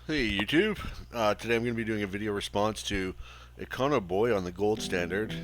Hey YouTube, today I'm going to be doing a video response to Econoboi on the gold standard.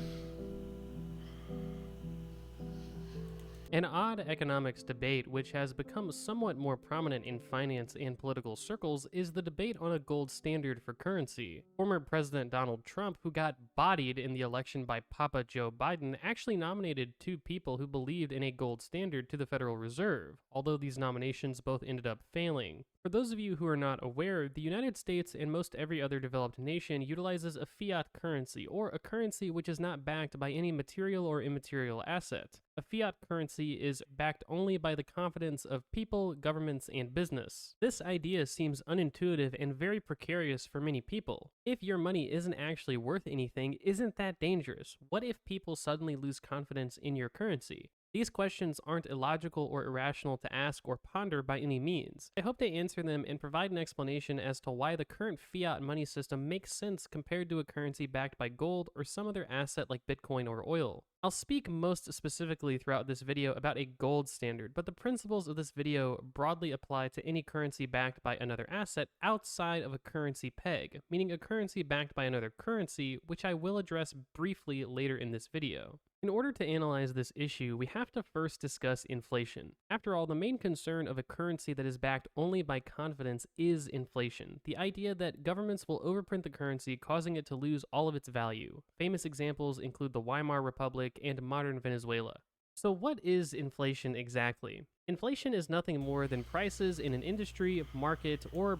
An odd economics debate, which has become somewhat more prominent in finance and political circles, is the debate on a gold standard for currency. Former President Donald Trump, who got bodied in the election by Papa Joe Biden, actually nominated two people who believed in a gold standard to the Federal Reserve, although these nominations both ended up failing. For those of you who are not aware, the United States and most every other developed nation utilizes a fiat currency, or a currency which is not backed by any material or immaterial asset. A fiat currency is backed only by the confidence of people, governments, and business. This idea seems unintuitive and very precarious for many people. If your money isn't actually worth anything, isn't that dangerous? What if people suddenly lose confidence in your currency? These questions aren't illogical or irrational to ask or ponder by any means. I hope to answer them and provide an explanation as to why the current fiat money system makes sense compared to a currency backed by gold or some other asset like Bitcoin or oil. I'll speak most specifically throughout this video about a gold standard, but the principles of this video broadly apply to any currency backed by another asset outside of a currency peg, meaning a currency backed by another currency, which I will address briefly later in this video. In order to analyze this issue, we have to first discuss inflation. After all, the main concern of a currency that is backed only by confidence is inflation, the idea that governments will overprint the currency, causing it to lose all of its value. Famous examples include the Weimar Republic and modern Venezuela. So what is inflation exactly? Inflation is nothing more than prices in an industry, market, or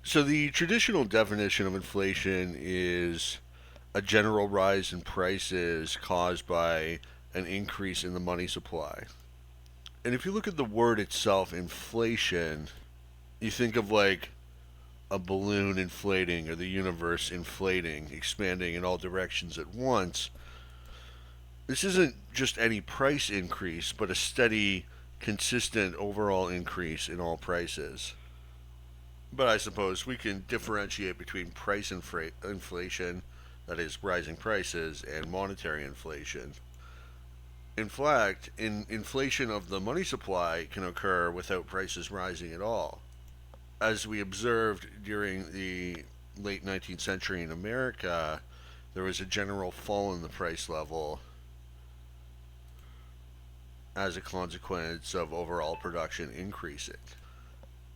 So the traditional definition of inflation is a general rise in prices caused by an increase in the money supply. And if you look at the word itself, inflation, you think of like a balloon inflating or the universe inflating, expanding in all directions at once. This isn't just any price increase, but a steady, consistent overall increase in all prices. But I suppose we can differentiate between inflation, that is, rising prices, and monetary inflation. In fact, inflation of the money supply can occur without prices rising at all. As we observed during the late 19th century in America, there was a general fall in the price level as a consequence of overall production increasing.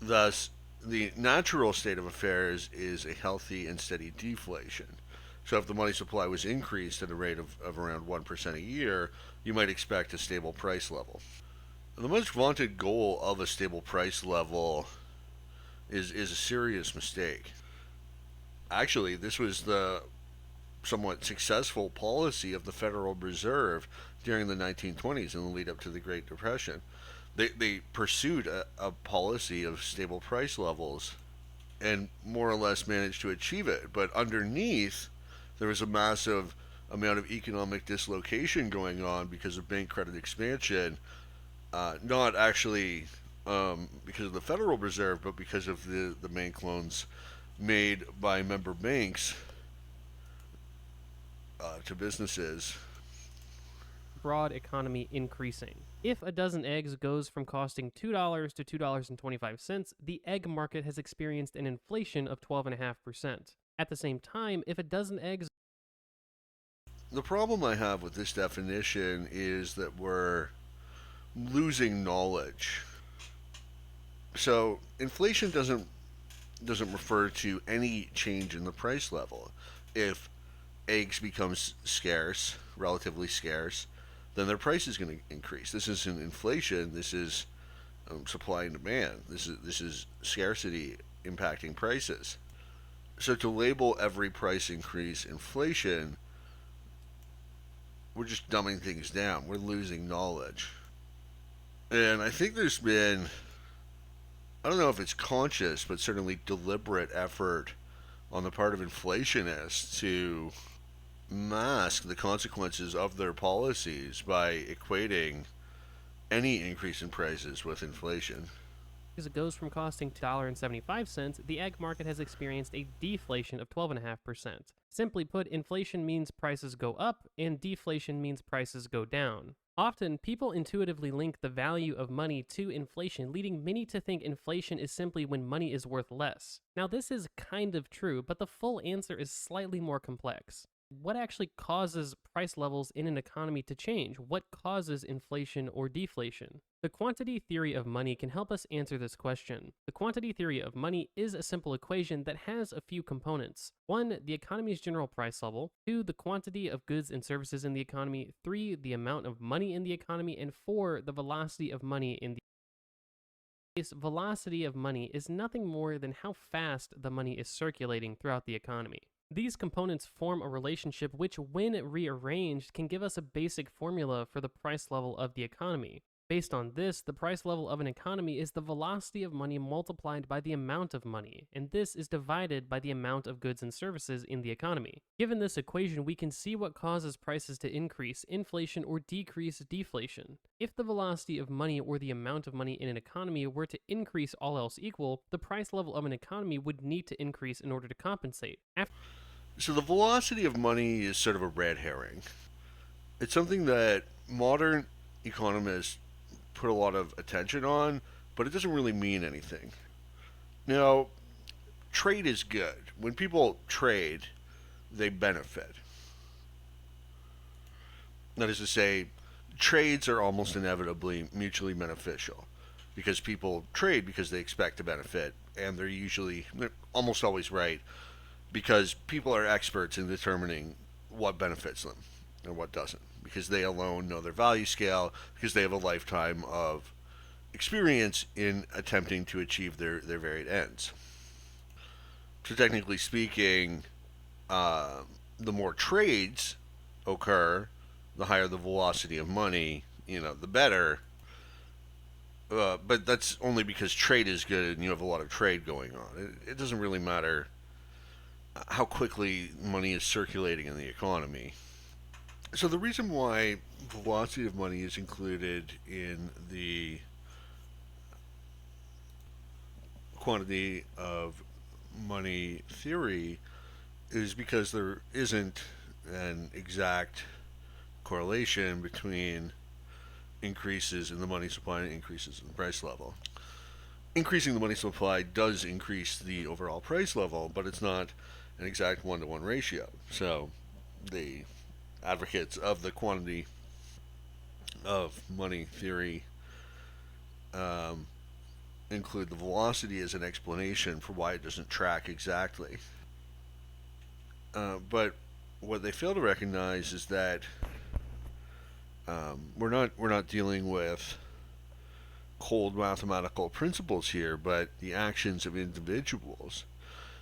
Thus, the natural state of affairs is a healthy and steady deflation. So, if the money supply was increased at a rate of around 1% a year, you might expect a stable price level. The most vaunted goal of a stable price level is a serious mistake. Actually, this was the somewhat successful policy of the Federal Reserve during the 1920s in the lead up to the Great Depression. They pursued a policy of stable price levels and more or less managed to achieve it. But underneath, there was a massive amount of economic dislocation going on because of bank credit expansion, not actually because of the Federal Reserve, but because of the bank loans made by member banks to businesses. broad economy increasing. If a dozen eggs goes from costing $2 to $2.25, the egg market has experienced an inflation of 12.5%. At the same time, if a dozen eggs The problem I have with this definition is that we're losing knowledge. So inflation doesn't refer to any change in the price level. If eggs become scarce, relatively scarce, then their price is going to increase. This isn't inflation. This is supply and demand. This is scarcity impacting prices. So to label every price increase inflation, we're just dumbing things down. We're losing knowledge. And I think there's been, I don't know if it's conscious, but certainly deliberate effort on the part of inflationists to mask the consequences of their policies by equating any increase in prices with inflation. it goes from costing $2.75, the egg market has experienced a deflation of 12.5%. Simply put, inflation means prices go up and deflation means prices go down. Often, people intuitively link the value of money to inflation, leading many to think inflation is simply when money is worth less. Now, this is kind of true, but the full answer is slightly more complex. What actually causes price levels in an economy to change? What causes inflation or deflation? The quantity theory of money can help us answer this question. The quantity theory of money is a simple equation that has a few components. 1. The economy's general price level. 2. The quantity of goods and services in the economy. 3. The amount of money in the economy. And 4. The velocity of money in the this velocity of money is nothing more than how fast the money is circulating throughout the economy. These components form a relationship which, when rearranged, can give us a basic formula for the price level of the economy. Based on this, the price level of an economy is the velocity of money multiplied by the amount of money, and this is divided by the amount of goods and services in the economy. Given this equation, we can see what causes prices to increase, inflation, or decrease, deflation. If the velocity of money or the amount of money in an economy were to increase all else equal, the price level of an economy would need to increase in order to compensate. So the velocity of money is sort of a red herring. It's something that modern economists put a lot of attention on, but it doesn't really mean anything. Now, trade is good. When people trade, they benefit. That is to say, trades are almost inevitably mutually beneficial because people trade because they expect to benefit, and they're almost always right because people are experts in determining what benefits them and what doesn't because they alone know their value scale because they have a lifetime of experience in attempting to achieve their varied ends. So technically speaking, the more trades occur, the higher the velocity of money, the better. But that's only because trade is good and you have a lot of trade going on. It doesn't really matter how quickly money is circulating in the economy. So the reason why velocity of money is included in the quantity of money theory is because there isn't an exact correlation between increases in the money supply and increases in the price level. Increasing the money supply does increase the overall price level, but it's not an exact 1-to-1 ratio. So the advocates of the quantity of money theory um, include the velocity as an explanation for why it doesn't track exactly. But what they fail to recognize is that we're not dealing with cold mathematical principles here, but the actions of individuals.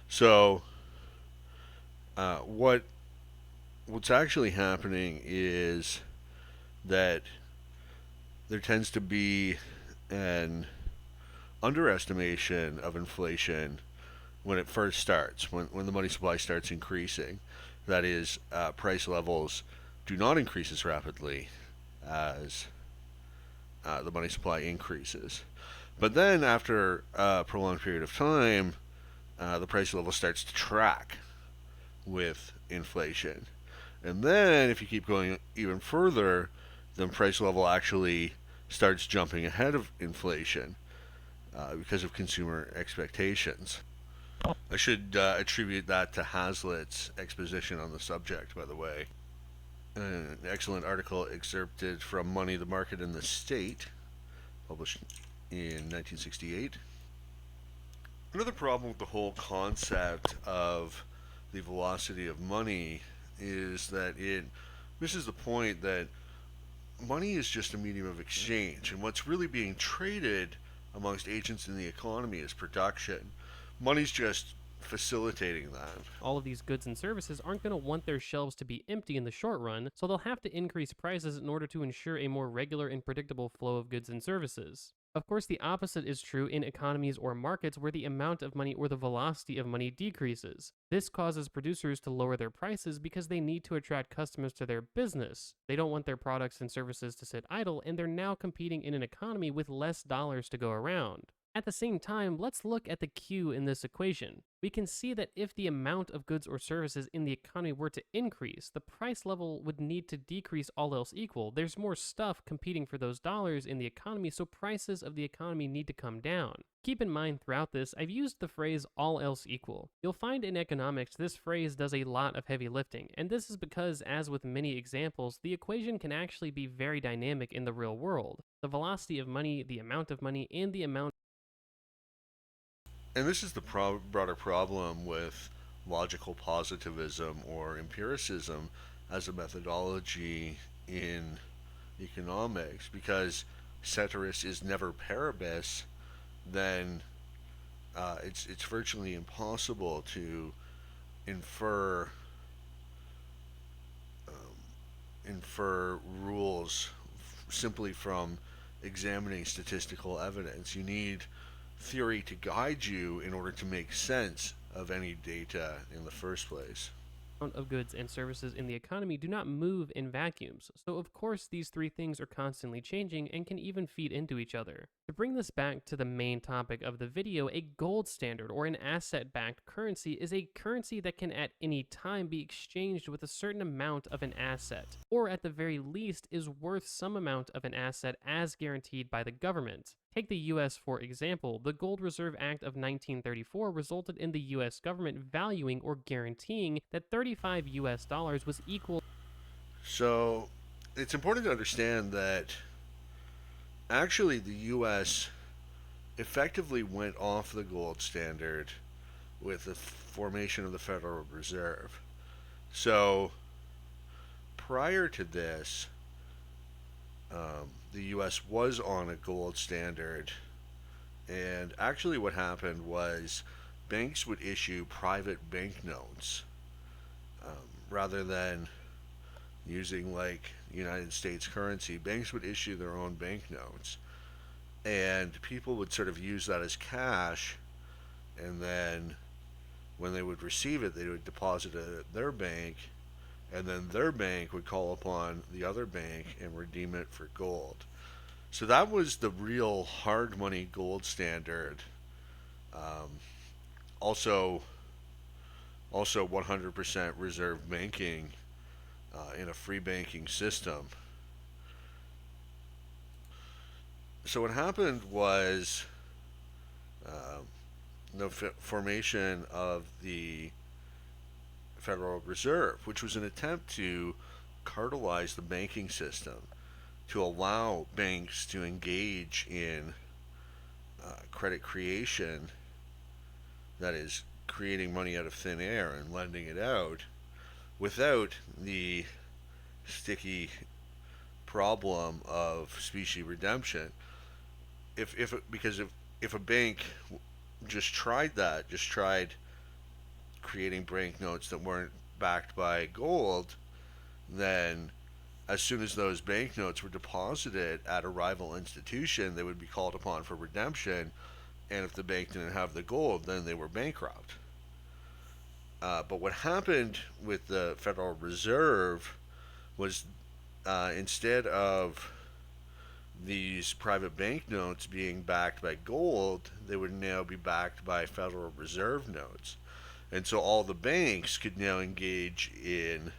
So, what's actually happening is that there tends to be an underestimation of inflation when it first starts, when the money supply starts increasing. That is, price levels do not increase as rapidly as the money supply increases. But then, after a prolonged period of time, the price level starts to track with inflation. And then, if you keep going even further, then price level actually starts jumping ahead of inflation because of consumer expectations. I should attribute that to Hazlitt's exposition on the subject, by the way. An excellent article excerpted from Money, the Market, and the State, published in 1968. Another problem with the whole concept of the velocity of money is that it misses the point that money is just a medium of exchange, and what's really being traded amongst agents in the economy is production. Money's just facilitating that. All of these goods and services aren't going to want their shelves to be empty in the short run, so they'll have to increase prices in order to ensure a more regular and predictable flow of goods and services. Of course, the opposite is true in economies or markets where the amount of money or the velocity of money decreases. This causes producers to lower their prices because they need to attract customers to their business. They don't want their products and services to sit idle, and they're now competing in an economy with less dollars to go around. At the same time, let's look at the Q in this equation. We can see that if the amount of goods or services in the economy were to increase, the price level would need to decrease all else equal. There's more stuff competing for those dollars in the economy, so prices of the economy need to come down. Keep in mind throughout this, I've used the phrase all else equal. You'll find in economics this phrase does a lot of heavy lifting, and this is because, as with many examples, the equation can actually be very dynamic in the real world. The velocity of money, the amount of money, and the amount. And this is the broader problem with logical positivism or empiricism as a methodology in economics, because ceteris is never paribus, then it's virtually impossible to infer infer rules simply from examining statistical evidence. You need theory to guide you in order to make sense of any data in the first place. Of goods and services in the economy do not move in vacuums, so of course these three things are constantly changing and can even feed into each other. To bring this back to the main topic of the video, a gold standard or an asset-backed currency is a currency that can at any time be exchanged with a certain amount of an asset, or at the very least is worth some amount of an asset as guaranteed by the government. Take the US for example. The Gold Reserve Act of 1934 resulted in the US government valuing or guaranteeing that 35 US dollars was equal. So it's important to understand that actually the US effectively went off the gold standard with the formation of the Federal Reserve. So prior to this, the U.S. was on a gold standard, and actually, what happened was banks would issue private banknotes rather than using like United States currency. Banks would issue their own banknotes, and people would sort of use that as cash, and then when they would receive it, they would deposit it at their bank, and then their bank would call upon the other bank and redeem it for gold. So that was the real hard money gold standard. Um, also, also 100% reserve banking in a free banking system. So what happened was uh, the formation of the Federal Reserve, which was an attempt to cartelize the banking system to allow banks to engage in credit creation, that is, creating money out of thin air and lending it out without the sticky problem of specie redemption. If a bank just tried that, just tried creating banknotes that weren't backed by gold, then as soon as those banknotes were deposited at a rival institution, they would be called upon for redemption. And if the bank didn't have the gold, then they were bankrupt. But what happened with the Federal Reserve was instead of these private banknotes being backed by gold, they would now be backed by Federal Reserve notes. And so all the banks could now engage in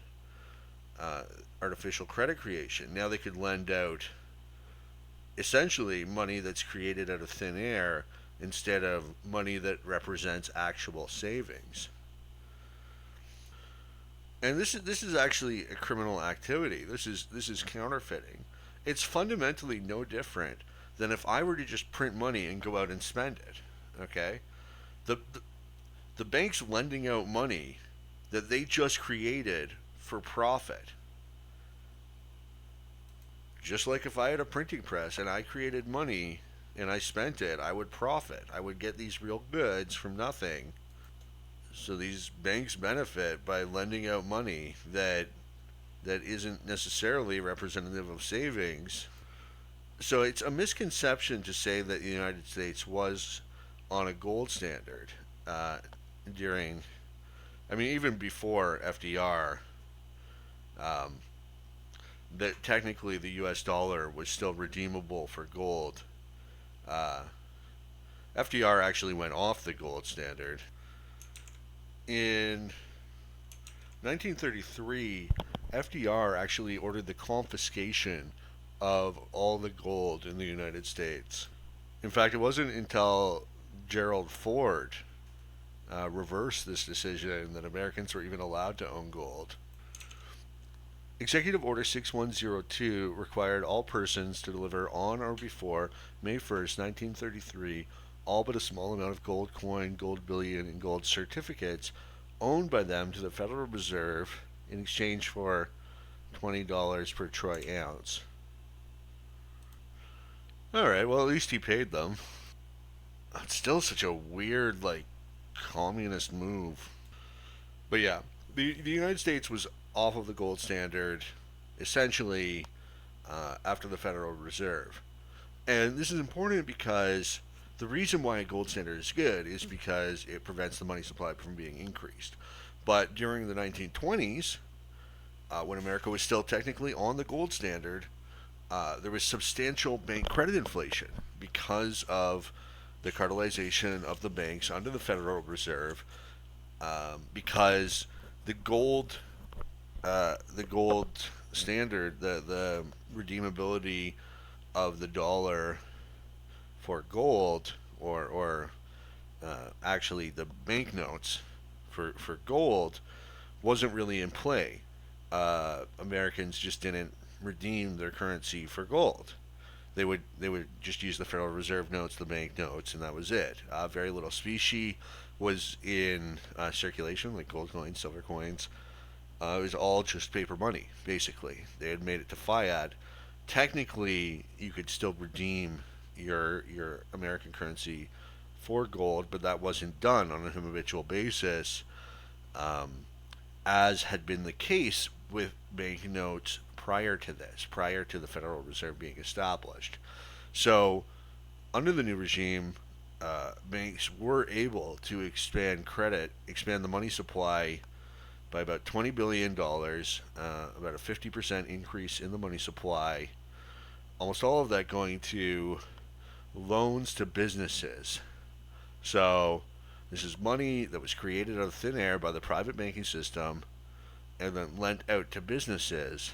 uh, artificial credit creation. Now they could lend out essentially money that's created out of thin air instead of money that represents actual savings. And this is actually a criminal activity. This is counterfeiting. It's fundamentally no different than if I were to just print money and go out and spend it. Okay, the the bank's lending out money that they just created for profit. Just like if I had a printing press and I created money and I spent it, I would profit. I would get these real goods from nothing. So these banks benefit by lending out money that isn't necessarily representative of savings. So it's a misconception to say that the United States was on a gold standard during, I mean, even before FDR, um, that technically the U.S. dollar was still redeemable for gold. Uh, FDR actually went off the gold standard. In 1933, FDR actually ordered the confiscation of all the gold in the United States. In fact, it wasn't until Gerald Ford reversed this decision that Americans were even allowed to own gold. Executive Order 6102 required all persons to deliver on or before May 1st, 1933, all but a small amount of gold coin, gold bullion, and gold certificates owned by them to the Federal Reserve in exchange for $20 per troy ounce. Alright, well, at least he paid them. It's still such a weird, communist move. But yeah, the United States was off of the gold standard essentially after the Federal Reserve. And this is important because the reason why a gold standard is good is because it prevents the money supply from being increased. But during the 1920s, when America was still technically on the gold standard, there was substantial bank credit inflation because of the cartelization of the banks under the Federal Reserve, because the gold, the gold standard, the redeemability of the dollar for gold, or actually the banknotes for gold, wasn't really in play. Americans just didn't redeem their currency for gold. They would just use the Federal Reserve notes, the bank notes, and that was it. Very little specie was in circulation, like gold coins, silver coins. It was all just paper money, basically. They had made it to fiat. Technically, you could still redeem your American currency for gold, but that wasn't done on a habitual basis, um, as had been the case with banknotes prior to this, prior to the Federal Reserve being established. So, under the new regime, banks were able to expand credit, expand the money supply by about $20 billion, about a 50% increase in the money supply. Almost all of that going to loans to businesses. So, this is money that was created out of thin air by the private banking system and then lent out to businesses.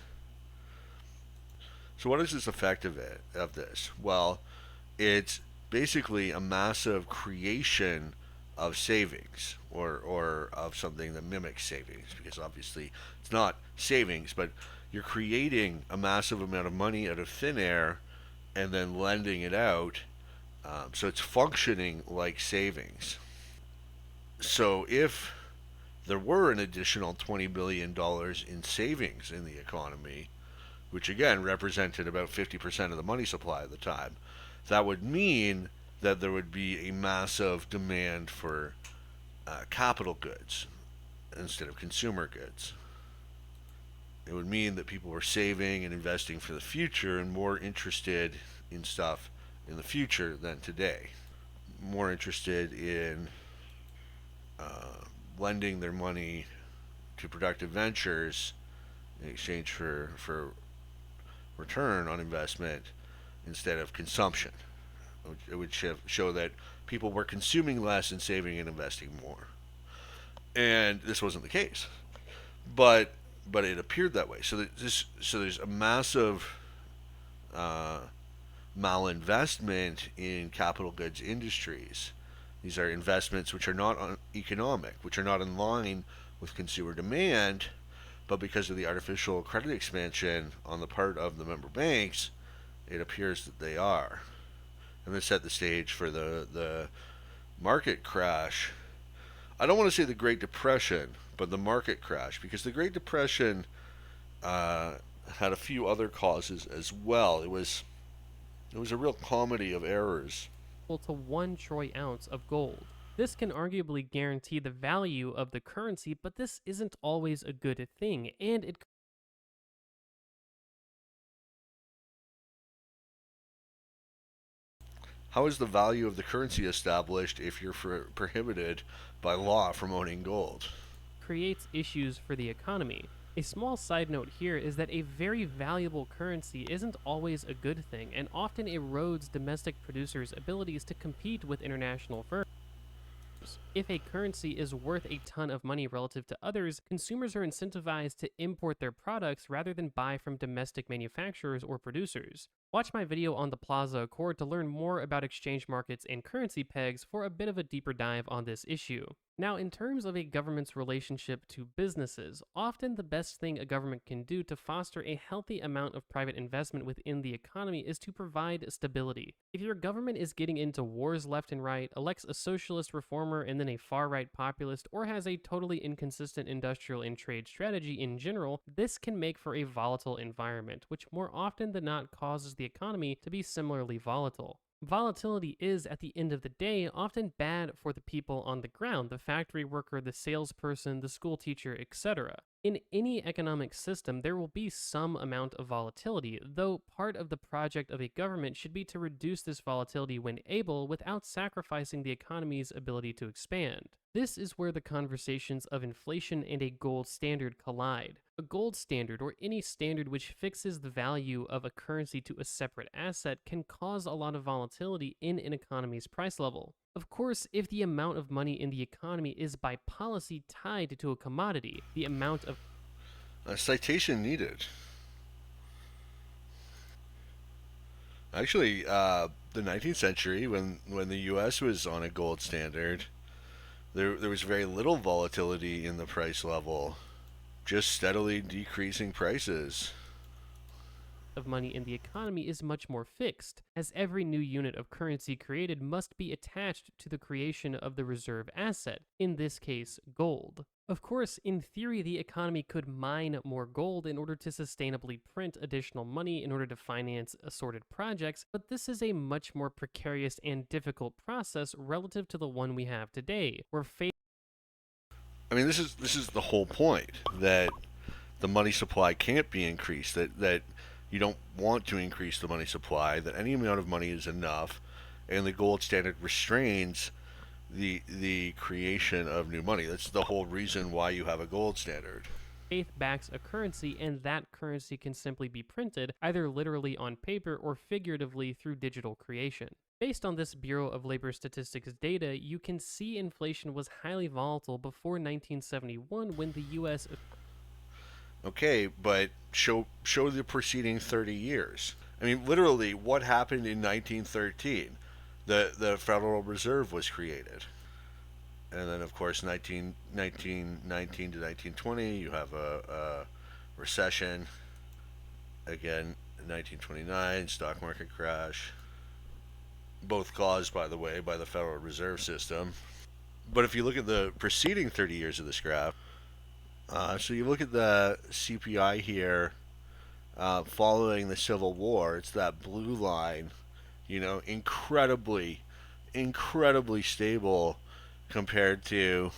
So, what is this effect of this? Well, it's basically a massive creation of savings, or of something that mimics savings, because obviously it's not savings, but you're creating a massive amount of money out of thin air and then lending it out. So it's functioning like savings. So if there were an additional $20 billion in savings in the economy, which again represented about 50% of the money supply at the time, that would mean that there would be a massive demand for capital goods instead of consumer goods. It would mean that people were saving and investing for the future and more interested in stuff in the future than today. More interested in lending their money to productive ventures in exchange for return on investment instead of consumption. It would show that people were consuming less and saving and investing more. And this wasn't the case, but it appeared that way. So there's a massive uh, malinvestment in capital goods industries. These are investments which are not economic, which are not in line with consumer demand, but because of the artificial credit expansion on the part of the member banks, it appears that they are. And this set the stage for the market crash. I don't want to say the Great Depression, but the market crash, because the Great Depression uh, had a few other causes as well. It was a real comedy of errors. To 1 troy ounce of gold. This can arguably guarantee the value of the currency, but this isn't always a good thing, and it How is the value of the currency established if you're prohibited by law from owning gold? creates issues for the economy. A small side note here is that a very valuable currency isn't always a good thing and often erodes domestic producers' abilities to compete with international firms. If a currency is worth a ton of money relative to others, consumers are incentivized to import their products rather than buy from domestic manufacturers or producers. Watch my video on the Plaza Accord to learn more about exchange markets and currency pegs for a bit of a deeper dive on this issue. Now, in terms of a government's relationship to businesses, often the best thing a government can do to foster a healthy amount of private investment within the economy is to provide stability. If your government is getting into wars left and right, elects a socialist reformer and then a far right populist, or has a totally inconsistent industrial and trade strategy in general, this can make for a volatile environment, which more often than not causes the economy to be similarly volatile. Volatility is, at the end of the day, often bad for the people on the ground, the factory worker, the salesperson, the school teacher, etc. In any economic system, there will be some amount of volatility, though part of the project of a government should be to reduce this volatility when able without sacrificing the economy's ability to expand. This is where the conversations of inflation and a gold standard collide. A gold standard, or any standard which fixes the value of a currency to a separate asset, can cause a lot of volatility in an economy's price level. Of course, if the amount of money in the economy is by policy tied to a commodity, the amount of A citation needed. Actually, the 19th century, when the U.S. was on a gold standard, there was very little volatility in the price level, just steadily decreasing prices. money in the economy is much more fixed, as every new unit of currency created must be attached to the creation of the reserve asset, in this case, gold. Of course, in theory, the economy could mine more gold in order to sustainably print additional money in order to finance assorted projects, but this is a much more precarious and difficult process relative to the one we have today, where I mean, this is the whole point, that the money supply can't be increased. That you don't want to increase the money supply. That any amount of money is enough, and the gold standard restrains the creation of new money. That's the whole reason why you have a gold standard. faith backs a currency, and that currency can simply be printed, either literally on paper or figuratively through digital creation. Based on this Bureau of Labor Statistics data, you can see inflation was highly volatile before 1971 when the US Okay, but show the preceding 30 years. I mean, literally, what happened in 1913? The Federal Reserve was created. And then, of course, 1919 to 1920, you have a recession. Again, 1929, stock market crash. Both caused, by the way, by the Federal Reserve System. But if you look at the preceding 30 years of this graph, so you look at the CPI here following the Civil War, it's that blue line, incredibly stable compared to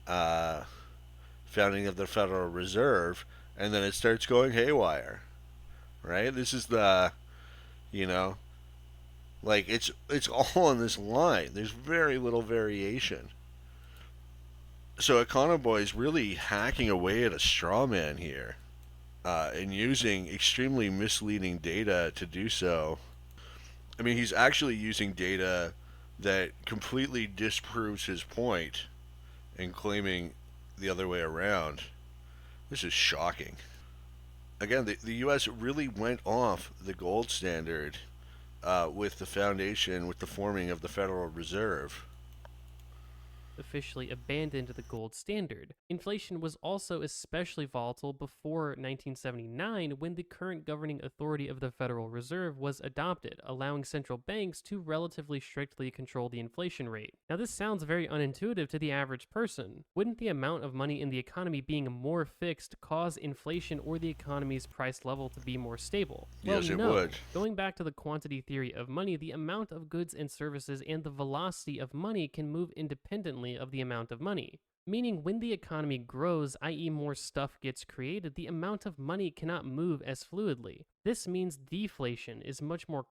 uh, founding of the Federal Reserve, and then it starts going haywire, right? This is you know, like it's all on this line. There's very little variation. So Econoboi is really hacking away at a straw man here, and using extremely misleading data to do so. I mean, he's actually using data that completely disproves his point and claiming the other way around. This is shocking. Again, the U.S. really went off the gold standard with the foundation, with the forming of the Federal Reserve. officially abandoned the gold standard. Inflation was also especially volatile before 1979 when the current governing authority of the Federal Reserve was adopted, allowing central banks to relatively strictly control the inflation rate. Now, this sounds very unintuitive to the average person. Wouldn't the amount of money in the economy being more fixed cause inflation or the economy's price level to be more stable? Well, Yes, it no. would. Going back to the quantity theory of money, the amount of goods and services and the velocity of money can move independently of the amount of money. Meaning, when the economy grows, i.e., more stuff gets created, the amount of money cannot move as fluidly. This means deflation is much more.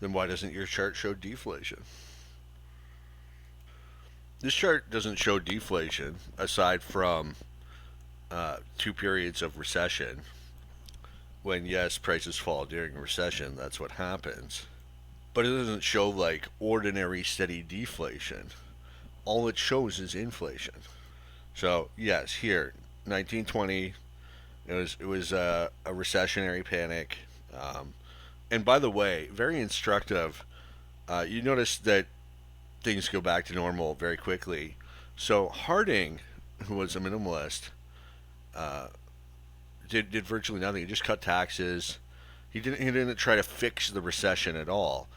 Then why doesn't your chart show deflation? This chart doesn't show deflation aside from two periods of recession. When yes, prices fall during a recession, that's what happens. But it doesn't show like ordinary steady deflation. All it shows is inflation. So yes, here, 1920, it was a recessionary panic. Um, and by the way, very instructive. You notice that things go back to normal very quickly. So Harding, who was a minimalist, uh, did virtually nothing. He just cut taxes. He didn't try to fix the recession at all,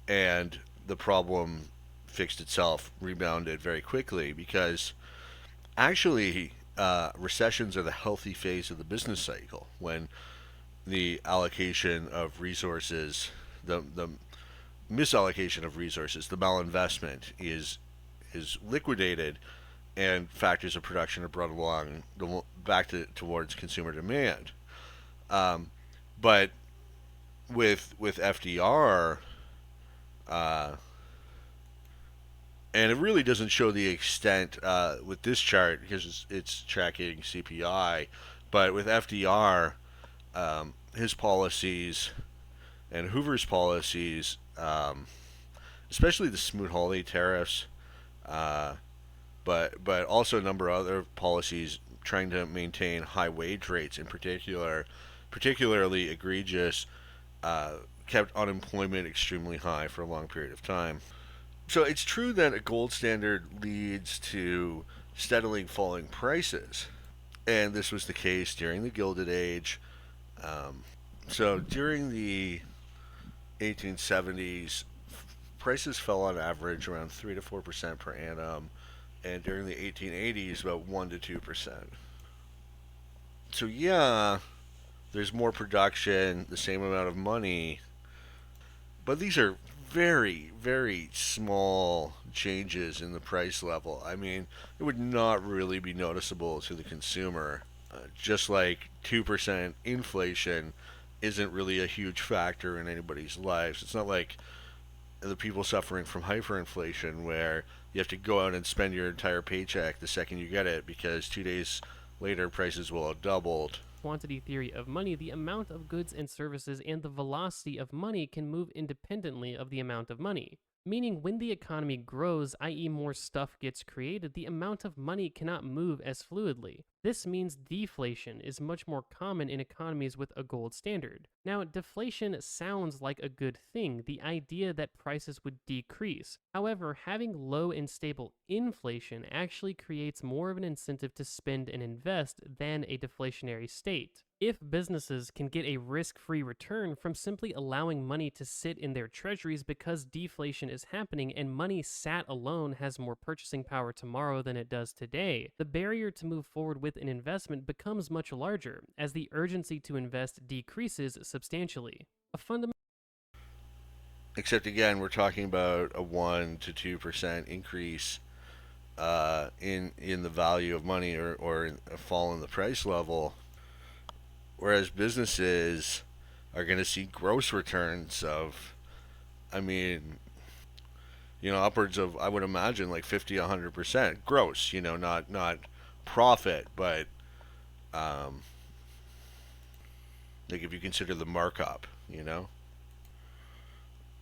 and the problem fixed itself, rebounded very quickly because actually recessions are the healthy phase of the business cycle when the allocation of resources, the misallocation of resources, the malinvestment is liquidated, and factors of production are brought along back towards consumer demand. Um, but with FDR, uh, and it really doesn't show the extent with this chart because it's tracking CPI, but with FDR, his policies and Hoover's policies, especially the Smoot-Hawley tariffs, uh, but also a number of other policies trying to maintain high wage rates in particular, particularly egregious, uh, kept unemployment extremely high for a long period of time. So it's true that a gold standard leads to steadily falling prices, and this was the case during the Gilded Age. Um, so during the 1870s, prices fell on average around 3 to 4% per annum, and during the 1880s, about 1 to 2%. So yeah, there's more production, the same amount of money, but these are very, very small changes in the price level. I mean, it would not really be noticeable to the consumer. Just like 2% inflation isn't really a huge factor in anybody's lives. It's not like the people suffering from hyperinflation where you have to go out and spend your entire paycheck the second you get it because 2 days later prices will have doubled. Quantity theory of money, the amount of goods and services and the velocity of money can move independently of the amount of money. Meaning, when the economy grows, i.e., more stuff gets created, the amount of money cannot move as fluidly. This means deflation is much more common in economies with a gold standard. Now, deflation sounds like a good thing, the idea that prices would decrease. However, having low and stable inflation actually creates more of an incentive to spend and invest than a deflationary state. If businesses can get a risk free return from simply allowing money to sit in their treasuries because deflation is happening and money sat alone has more purchasing power tomorrow than it does today, the barrier to move forward with an investment becomes much larger as the urgency to invest decreases substantially. A fundamental Except again, we're talking about a 1 to 2% increase in the value of money or a fall in the price level, whereas businesses are going to see gross returns of, I mean, upwards of, I would imagine, like 50, 100% gross. Not profit, but um, like if you consider the markup,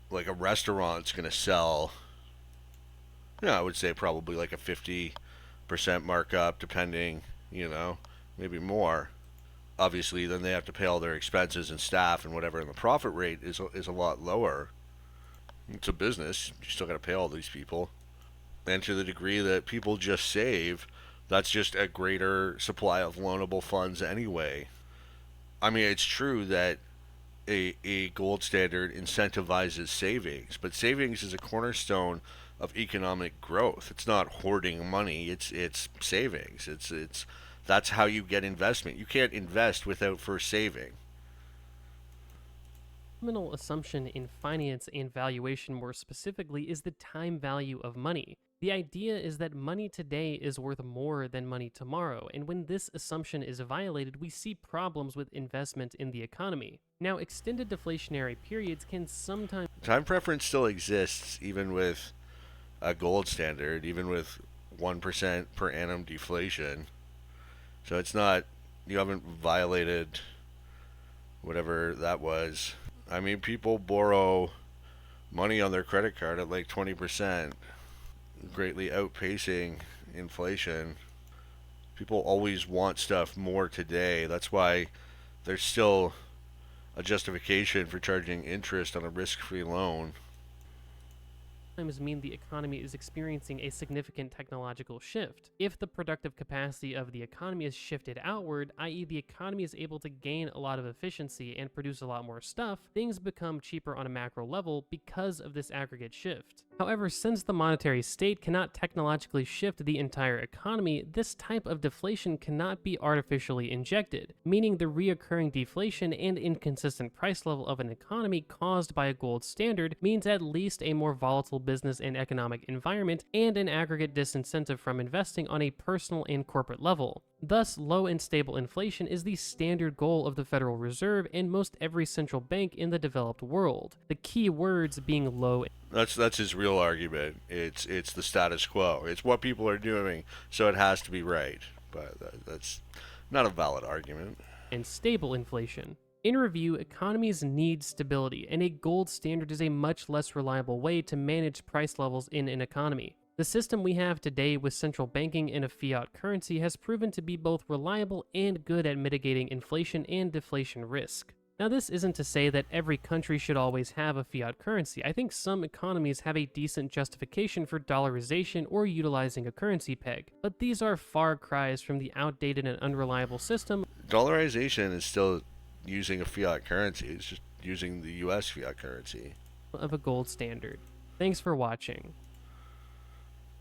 like a restaurant's going to sell, I would say probably like a 50% markup, depending, maybe more. Obviously, then they have to pay all their expenses and staff and whatever, and the profit rate is a lot lower. It's a business; you still got to pay all these people, and to the degree that people just save, that's just a greater supply of loanable funds anyway. I mean, it's true that a gold standard incentivizes savings, but savings is a cornerstone of economic growth. It's not hoarding money. It's savings. It's that's how you get investment. You can't invest without first saving. assumption in finance and valuation, more specifically, is the time value of money. The idea is that money today is worth more than money tomorrow, and when this assumption is violated, we see problems with investment in the economy. Now, extended deflationary periods can sometimes Time preference still exists even with a gold standard, even with 1% per annum deflation. So it's not, you haven't violated whatever that was. I mean, people borrow money on their credit card at like 20%, greatly outpacing inflation. People always want stuff more today. That's why there's still a justification for charging interest on a risk free loan. Times mean the economy is experiencing a significant technological shift. If the productive capacity of the economy is shifted outward, i.e., the economy is able to gain a lot of efficiency and produce a lot more stuff, things become cheaper on a macro level because of this aggregate shift. However, since the monetary state cannot technologically shift the entire economy, this type of deflation cannot be artificially injected, meaning the reoccurring deflation and inconsistent price level of an economy caused by a gold standard means at least a more volatile business and economic environment and an aggregate disincentive from investing on a personal and corporate level. Thus, low and stable inflation is the standard goal of the Federal Reserve and most every central bank in the developed world. The key words being low. That's his real argument. It's the status quo. It's what people are doing, so it has to be right. But that's not a valid argument. And stable inflation. In review, economies need stability, and a gold standard is a much less reliable way to manage price levels in an economy. The system we have today with central banking and a fiat currency has proven to be both reliable and good at mitigating inflation and deflation risk. Now, this isn't to say that every country should always have a fiat currency. I think some economies have a decent justification for dollarization or utilizing a currency peg, but these are far cries from the outdated and unreliable system Dollarization is still using a fiat currency. It's just using the U.S. fiat currency. of a gold standard. Thanks for watching.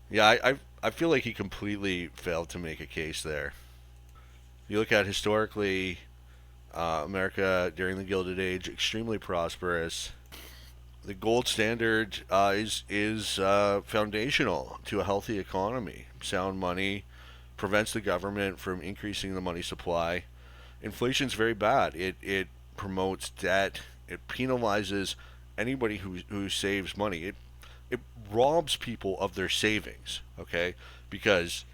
Yeah, I feel like he completely failed to make a case there. You look at historically, America during the Gilded Age, extremely prosperous. The gold standard is foundational to a healthy economy. Sound money prevents the government from increasing the money supply. Inflation's very bad. It promotes debt. It penalizes anybody who saves money. It robs people of their savings. Okay, because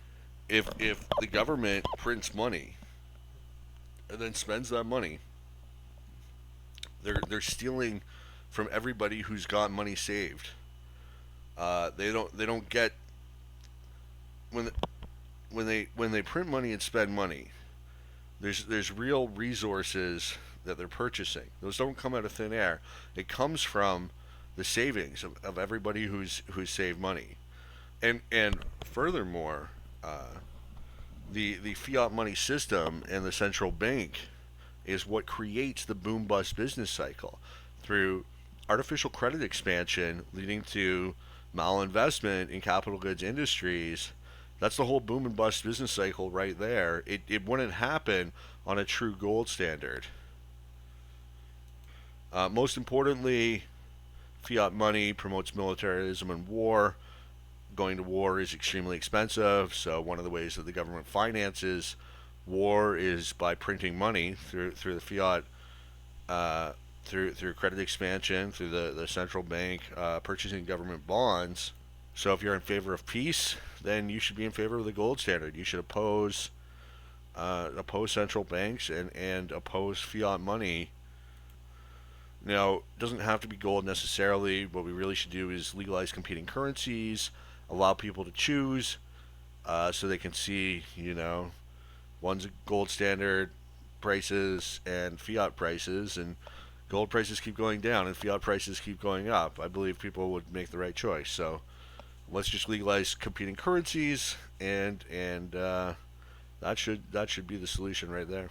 if the government prints money and then spends that money, they're stealing from everybody who's got money saved. They don't get when when they print money and spend money. There's real resources that they're purchasing. Those don't come out of thin air. It comes from the savings of everybody who's saved money, and furthermore, the fiat money system and the central bank is what creates the boom bust business cycle through artificial credit expansion leading to malinvestment in capital goods industries. That's the whole boom and bust business cycle right there. It wouldn't happen on a true gold standard. Most importantly, fiat money promotes militarism and war. Going to war is extremely expensive, so one of the ways that the government finances war is by printing money through the fiat, through credit expansion, through the central bank purchasing government bonds. So if you're in favor of peace, then you should be in favor of the gold standard. You should oppose central banks and oppose fiat money. Now, it doesn't have to be gold necessarily. What we really should do is legalize competing currencies, allow people to choose, so they can see, one's a gold standard prices and fiat prices, and gold prices keep going down and fiat prices keep going up. I believe people would make the right choice. So let's just legalize competing currencies, and that should be the solution right there.